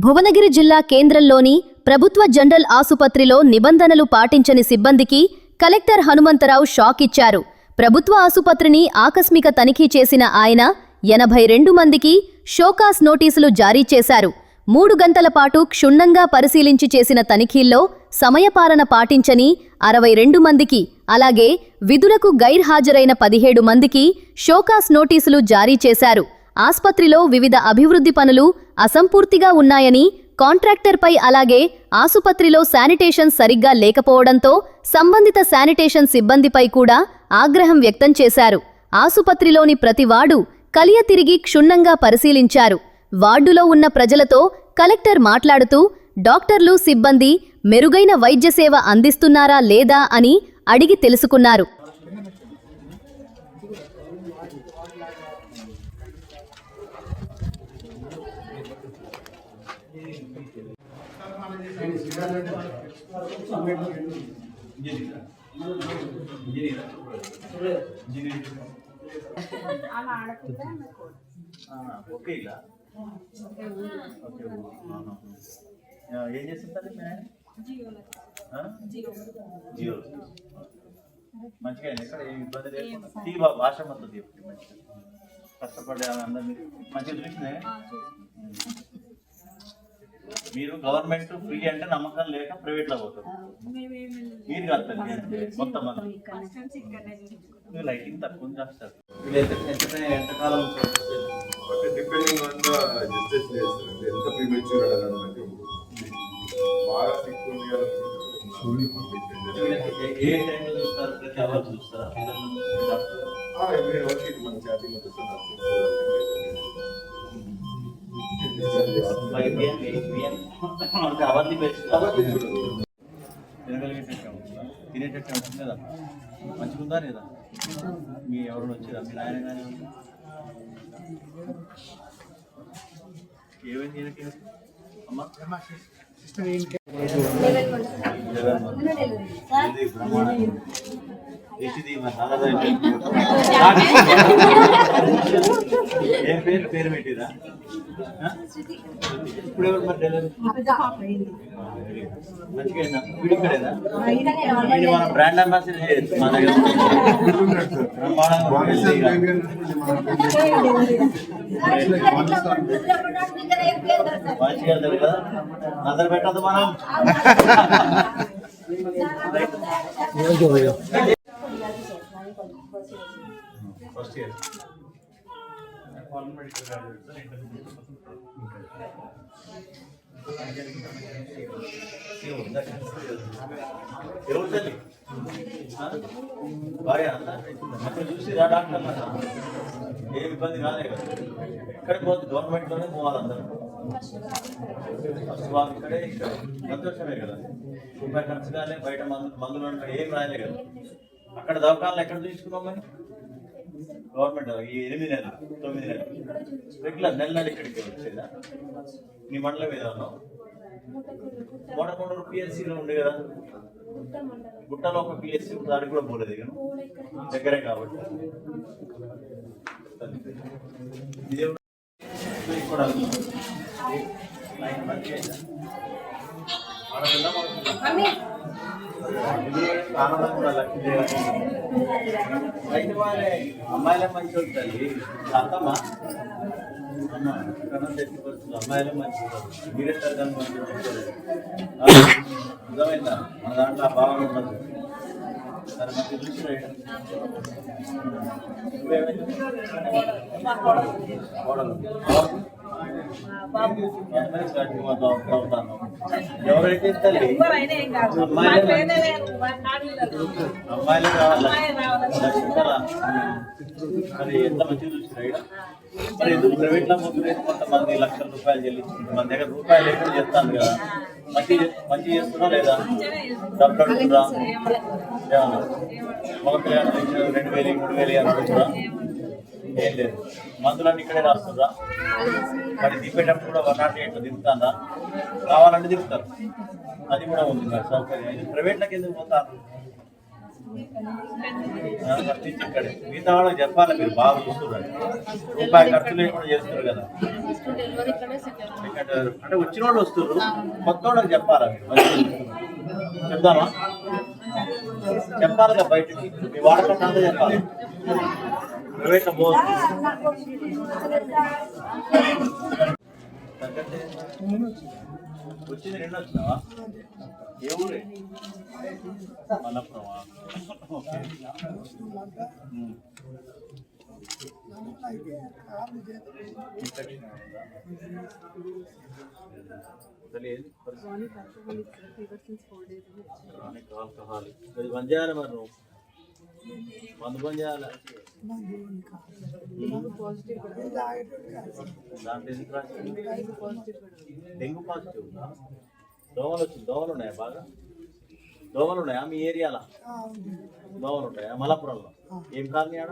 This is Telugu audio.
భువనగిరి జిల్లా కేంద్రంలోని ప్రభుత్వ జనరల్ ఆసుపత్రిలో నిబంధనలు పాటించని సిబ్బందికి కలెక్టర్ హనుమంతరావు షాక్ ఇచ్చారు. ప్రభుత్వ ఆసుపత్రిని ఆకస్మిక తనిఖీ చేసిన ఆయన 82 మందికి షోకాస్ నోటీసులు జారీ చేశారు. 3 గంటల పాటు క్షుణ్ణంగా పరిశీలించి చేసిన తనిఖీల్లో సమయపాలన పాటించని 62 మందికి, అలాగే విధులకు గైర్హాజరైన 17 మందికి షోకాస్ నోటీసులు జారీ చేశారు. ఆస్పత్రిలో వివిధ అభివృద్ధి పనులు అసంపూర్తిగా ఉన్నాయని, కాంట్రాక్టర్పై అలాగే ఆసుపత్రిలో శానిటేషన్ సరిగ్గా లేకపోవడంతో సంబంధిత శానిటేషన్ సిబ్బందిపై కూడా ఆగ్రహం వ్యక్తం చేశారు. ఆసుపత్రిలోని ప్రతి వార్డు కలియ తిరిగి క్షుణ్ణంగా పరిశీలించారు. వార్డులో ఉన్న ప్రజలతో కలెక్టర్ మాట్లాడుతూ డాక్టర్లు, సిబ్బంది మెరుగైన వైద్య సేవ అందిస్తున్నారా లేదా అని అడిగి తెలుసుకున్నారు. ఏం చేస్తుంటారు జియో మంచిగా ఎక్కడ ఏ ఇబ్బంది లేకుండా భాష మొత్తం చెప్పండి. మంచిగా కష్టపడే అందరు మంచిగా చూసినాయి. మీరు గవర్నమెంట్ ఫ్రీ అంటే నమ్మకం లేక ప్రైవేట్ లో పోతారు. మీరు కాదు మొత్తం లైటింగ్ తక్కువ చేస్తారు. ఎంతకాలం డిపెండింగ్ ఆన్ ద జస్టిస్ ఎంత ప్రీమెచ్యూర్ అడగాలి, బాగా సిక్ ఉంది కదా. ఏ టైంలో చూస్తారు? ప్రతి అవర్ చూస్తారా? మన చాటింగ్ అవన్నీ తినేటట్టు ఉంటుంది కదా. మంచిగా ఉందా లేదా? మీ ఎవరైనా వచ్చారా? మీ నాయన కానీ ఏమైంది అమ్మా? ఏం పేరు పెట్టిరా? ఇప్పుడు ఎవరు మరి డెలివరీ మంచిగా వీడి ఇక్కడేనా? మన బ్రాండ్ అంబాసిడర్ చేయొచ్చు మా దగ్గర. మంచిగా వెళ్తారు కదా, అందరు పెట్టద్దు మనం. ఫస్ట్ ఇయర్ ఎవరు తల్లి భార్య అక్కడ చూసిరా? డాక్టర్ ఏ ఇబ్బంది కాలే కదా. ఎక్కడికి పోతుంది? గవర్నమెంట్లోనే పోవాలి అందరూ. ఫస్ట్ ఇక్కడే సంతోషమే కదా. రూపాయి ఖర్చు కాలే, బయట మందులు ఏం రాయలే కదా. అక్కడ దవాఖానాలు ఎక్కడ తీసుకున్నాం మరి? గవర్నమెంట్ ఈ 8 నెలలు 9 నెలలు రెగ్యులర్ నెల ఇక్కడికి వచ్చేదా? నీ మండలం మీద ఉన్నావు. మోడమూడూరు పిఎస్సీలో ఉండే కదా. గుట్టలో ఒక పిఎస్సీ దానికి కూడా పోలేదు కదా, దగ్గరే కాబట్టి. ఆనందం కూడా లక్ష్మీ అయితే వాళ్ళే అమ్మాయిలే మంచి ఉంటుంది. అత్తమ్మా అమ్మాయిలే మంచి మీరే తరగతి మంచిగా అర్థమైందా? మన దాంట్లో ఆ భావన ఉండదు. సరే మంచి చూసి ఎవరైతే తల్లి అమ్మాయిలే కావాలి. మరి ఎంత మంచిగా చూసిరా? మరి ఎందుకు ప్రైవేట్ లో పోతుంది? కొంతమంది లక్షల రూపాయలు చెల్లించుకుంటారు. మన దగ్గర రూపాయలు లేకుండా చేస్తాను కదా. మంచి చేస్తున్నా లేదా? డబ్బులు అడుగుతురా? మగ పిల్లలు 2000 3000 అడుగుతురా? ఏం లేదు. మందులన్నీ ఇక్కడే రాస్తుందా? మరి దింపేటప్పుడు కూడా 108 దింపుతారా? కావాలంటే దింపుతారు. అది కూడా ఉంది మరి సౌకర్యం. ప్రైవేట్లకు ఎందుకు పోతారు? ఫస్ట్ నుంచి ఇక్కడే మిగతా వాళ్ళకి చెప్పాలి, మీరు బాగా చూస్తున్నారు, రూపాయి ఖర్చు లేకుండా చేస్తున్నారు కదా. అంటే వచ్చిన వాళ్ళు వస్తున్నారు, కొత్త వాళ్ళకి చెప్పాలా మీరు మంచిగా చెప్దామా? చెప్పాలి కదా బయటకి, మీ వాడకం అంతా చెప్పాలి. ప్రైవేట్ వచ్చింది రెండు వచ్చినావా? ఏ ఊరే? మలపురమా? ఓకే. ఇన్ఫెక్షన్ అసలు ఏది క్రానిక్ ఆల్కహాలిక్, అది బంద్ చేయాలి. మరి నువ్వు మందు బంద్ చేయాలి. దాంట్లో ఎందుకు రాసింది? డెంగ్యూ పాజిటివ్ ఉందా? దోమలు వచ్చింది. దోమలు ఉన్నాయా? బాగా దోమలు ఉన్నాయా మీ ఏరియాలో? దోమలు ఉంటాయా? మలాపురంలో ఏం కాలనీ ఆడ?